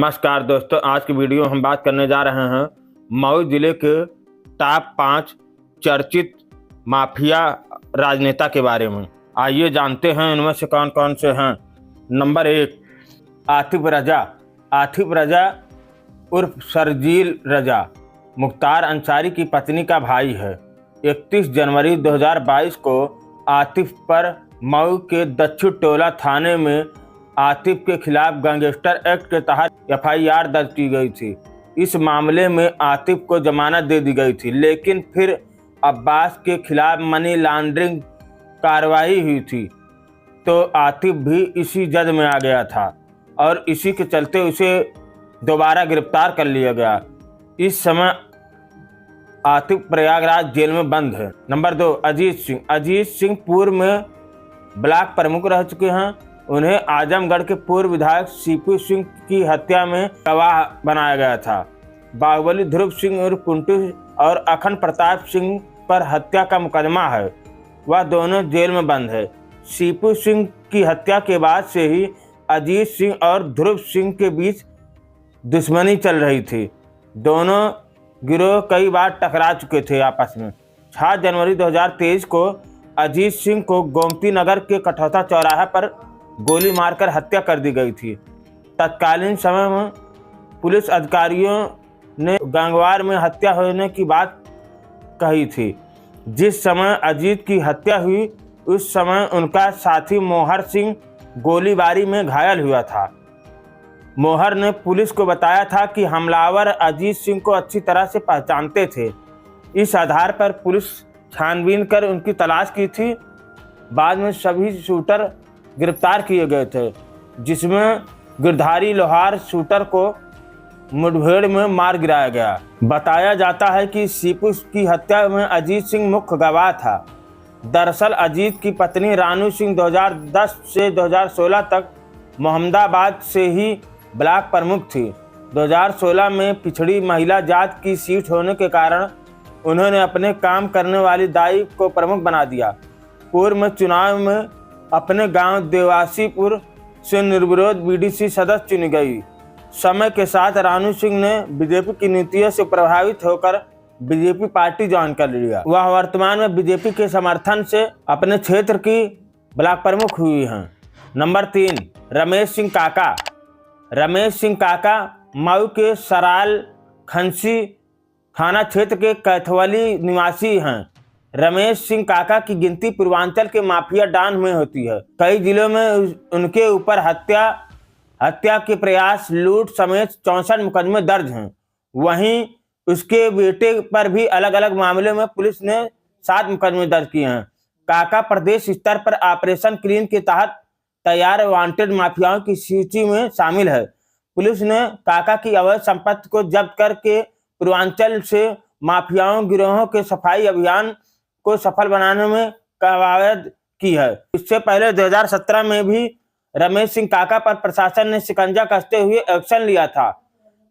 नमस्कार दोस्तों, आज की वीडियो हम बात करने जा रहे हैं मऊ जिले के टॉप 5 चर्चित माफिया राजनेता के बारे में। आइए जानते हैं इनमें से कौन कौन से हैं। नंबर 1, आतिफ रजा। आतिफ रजा उर्फ शर्जील रजा मुख्तार अंसारी की पत्नी का भाई है। 31 जनवरी 2022 को आतिफ पर मऊ के दक्षिण टोला थाने में आतिफ के खिलाफ गैंगस्टर एक्ट के तहत FIR दर्ज की गई थी। इस मामले में आतिफ को जमानत दे दी गई थी, लेकिन फिर अब्बास के खिलाफ मनी लॉन्ड्रिंग कार्रवाई हुई थी तो आतिफ भी इसी जद में आ गया था और इसी के चलते उसे दोबारा गिरफ्तार कर लिया गया। इस समय आतिफ प्रयागराज जेल में बंद है। नंबर 2, अजीत सिंह। अजीत सिंह पूर्व में ब्लॉक प्रमुख रह चुके हैं। उन्हें आजमगढ़ के पूर्व विधायक सीपी सिंह की हत्या में गवाह बनाया गया था। बाहुबली ध्रुव सिंह उर्फ कुंटू और अखंड प्रताप सिंह पर हत्या का मुकदमा है। वह दोनों जेल में बंद है। सीपी सिंह की हत्या के बाद से ही अजीत सिंह और ध्रुव सिंह के बीच दुश्मनी चल रही थी। दोनों गिरोह कई बार टकरा चुके थे आपस में। 6 जनवरी 2023 को अजीत सिंह को गोमती नगर के कठौता चौराहे पर गोली मारकर हत्या कर दी गई थी। तत्कालीन समय में पुलिस अधिकारियों ने गंगवार में हत्या होने की बात कही थी। जिस समय अजीत की हत्या हुई उस समय उनका साथी मोहर सिंह गोलीबारी में घायल हुआ था। मोहर ने पुलिस को बताया था कि हमलावर अजीत सिंह को अच्छी तरह से पहचानते थे। इस आधार पर पुलिस छानबीन कर उनकी तलाश की थी। बाद में सभी शूटर गिरफ्तार किए गए थे, जिसमें गिरधारी लोहार शूटर को मुठभेड़ में मार गिराया गया। बताया जाता है कि सीपू की हत्या में अजीत सिंह मुख्य गवाह था। दरअसल अजीत की पत्नी रानू सिंह 2010 से 2016 तक मोहम्मदाबाद से ही ब्लॉक प्रमुख थी। 2016 में पिछड़ी महिला जात की सीट होने के कारण उन्होंने अपने काम करने वाली दाई को प्रमुख बना दिया। पूर्व में चुनाव में अपने गांव देवासीपुर से निर्विरोध BDC सदस्य चुनी गई। समय के साथ रानू सिंह ने बीजेपी की नीतियों से प्रभावित होकर बीजेपी पार्टी ज्वाइन कर लिया। वह वर्तमान में बीजेपी के समर्थन से अपने क्षेत्र की ब्लॉक प्रमुख हुई हैं। नंबर 3, रमेश सिंह काका। रमेश सिंह काका मऊ के सराल खंसी थाना क्षेत्र के कैथवली निवासी हैं। रमेश सिंह काका की गिनती पूर्वांचल के माफिया डॉन में होती है। कई जिलों में उनके ऊपर हत्या के प्रयास, लूट समेत 64 मुकदमे दर्ज हैं। वहीं उसके बेटे पर भी अलग अलग मामलों में पुलिस ने 7 मुकदमे दर्ज किए हैं। काका प्रदेश स्तर पर ऑपरेशन क्लीन के तहत तैयार वांटेड माफियाओं की सूची में शामिल है। पुलिस ने काका की अवैध संपत्ति को जब्त करके पूर्वांचल से माफियाओं गिरोहों के सफाई अभियान को सफल बनाने में कवायद की है। इससे पहले 2017 में भी रमेश सिंह काका पर प्रशासन ने शिकंजा कसते हुए एक्शन लिया था।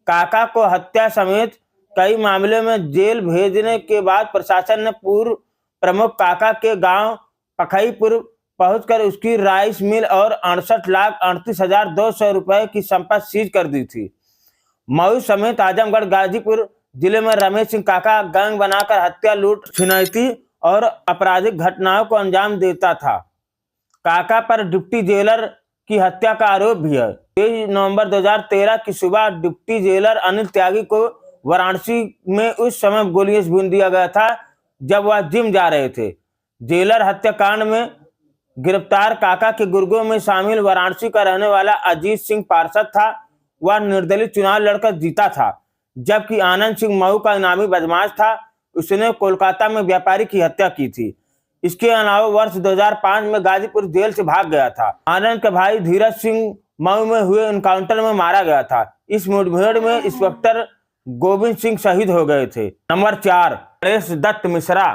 काका को हत्या समेत कई मामलों में जेल भेजने के बाद प्रशासन ने पूर्व प्रमुख काका के गांव पखईपुर पहुंचकर उसकी राइस मिल और 68,38,200 रुपए की संपत्ति सीज कर दी थी। मऊ समेत आजमगढ़ गाजीपुर जिले में रमेश सिंह काका गैंग बनाकर हत्या, लूट, छिनैती और आपराधिक घटनाओं को अंजाम देता था। काका पर डिप्टी जेलर की हत्या का आरोप भी है। 23 नवंबर 2013 की सुबह डिप्टी जेलर अनिल त्यागी को वाराणसी में उस समय गोलियों से भून दिया गया था जब वह जिम जा रहे थे। जेलर हत्याकांड में गिरफ्तार काका के गुर्गों में शामिल वाराणसी का रहने वाला अजीत सिंह पार्षद था। वह निर्दलीय चुनाव लड़कर जीता था, जबकि आनंद सिंह मऊ का इनामी बदमाश था। उसने कोलकाता में व्यापारी की हत्या की थी। इसके अलावा वर्ष 2005 में गाजीपुर जेल से भाग गया था। आनंद का भाई धीरज सिंह मऊ में हुए एनकाउंटर में मारा गया था। इस मुठभेड़ में इंस्पेक्टर गोविंद सिंह शहीद हो गए थे। नंबर 4, गणेश दत्त मिश्रा।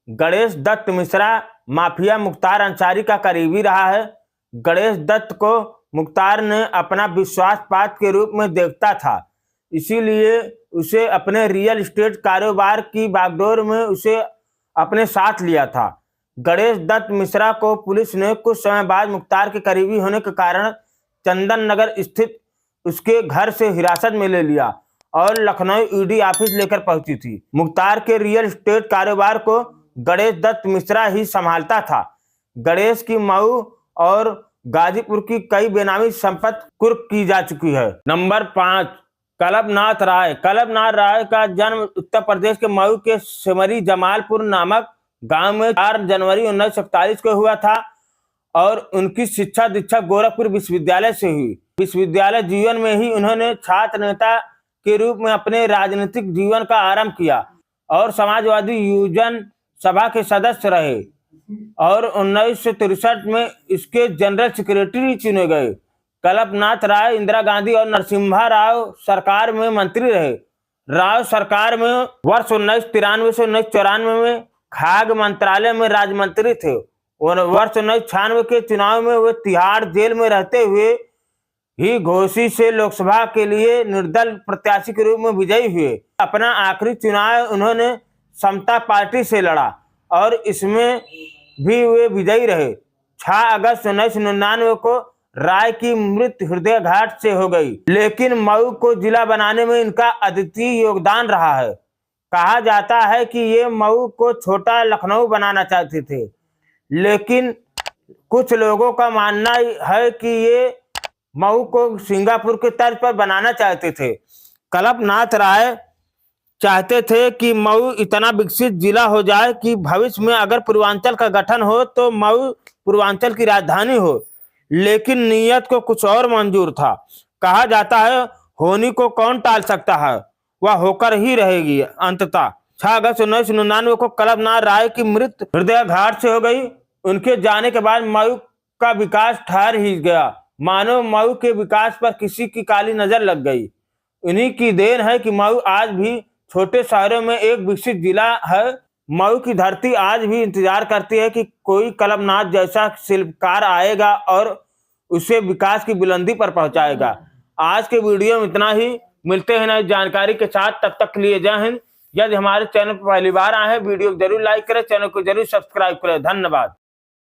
गणेश दत्त मिश्रा माफिया मुख्तार अंसारी का करीबी रहा है। गणेश दत्त को मुख्तार ने अपना विश्वास पात्र के रूप में देखता था, इसीलिए उसे अपने रियल एस्टेट कारोबार की बागडोर में उसे अपने साथ लिया था। गणेश दत्त मिश्रा को पुलिस ने कुछ समय बाद मुख्तार के करीबी होने के कारण चंदन नगर स्थित उसके घर से हिरासत में ले लिया और लखनऊ ईडी ऑफिस लेकर पहुंची थी। मुख्तार के रियल एस्टेट कारोबार को गणेश दत्त मिश्रा ही संभालता था। गणेश की मऊ और गाजीपुर की कई बेनामी संपत्ति कुर्क की जा चुकी है। नंबर 5, कल्पनाथ राय। कल्पनाथ राय का जन्म उत्तर प्रदेश के मऊ के सिमरी जमालपुर नामक गांव में 4 जनवरी 1941 को हुआ था और उनकी शिक्षा दीक्षा गोरखपुर विश्वविद्यालय से हुई। विश्वविद्यालय जीवन में ही उन्होंने छात्र नेता के रूप में अपने राजनीतिक जीवन का आरंभ किया और समाजवादी युवजन सभा के सदस्य रहे और 1963 में इसके जनरल सेक्रेटरी चुने गए। कल्पनाथ राय इंदिरा गांधी और नरसिम्हा राव सरकार में मंत्री रहे। राव सरकार में वर्ष 1993 से 1994 में खाद्य मंत्रालय में राज्य मंत्री थे और वर्ष 1996 के चुनाव में वे तिहाड़ जेल में रहते हुए ही घोसी से लोकसभा के लिए निर्दल प्रत्याशी के रूप में विजयी हुए। अपना आखिरी चुनाव उन्होंने समता पार्टी से लड़ा और इसमें भी वे विजयी रहे। 6 अगस्त 1999 को राय की मृत्यु हृदयाघात से हो गई, लेकिन मऊ को जिला बनाने में इनका अद्वितीय योगदान रहा है। कहा जाता है कि ये मऊ को छोटा लखनऊ बनाना चाहते थे, लेकिन कुछ लोगों का मानना है कि ये मऊ को सिंगापुर के तर्ज पर बनाना चाहते थे। कल्पनाथ राय चाहते थे कि मऊ इतना विकसित जिला हो जाए कि भविष्य में अगर पूर्वांचल का गठन हो तो मऊ पूर्वांचल की राजधानी हो, लेकिन नीयत को कुछ और मंजूर था। कहा जाता है होनी को कौन टाल सकता है, वह होकर ही रहेगी। अंततः 6 अगस्त 1999 को कल्पनाथ राय की मृत्यु हृदयाघात से हो गई। उनके जाने के बाद मऊ का विकास ठहर ही गया, मानो मऊ के विकास पर किसी की काली नजर लग गई। उन्हीं की देन है कि मऊ आज भी छोटे शहरों में एक विकसित जिला है। मऊ की धरती आज भी इंतजार करती है कि कोई कल्पनाथ जैसा शिल्पकार आएगा और उसे विकास की बुलंदी पर पहुंचाएगा। आज के वीडियो में इतना ही। मिलते हैं नई जानकारी के साथ, तब तक के लिए जय हिंद। यदि हमारे चैनल पर पहली बार आए हैं, वीडियो को जरूर लाइक करें, चैनल को जरूर सब्सक्राइब करें। धन्यवाद।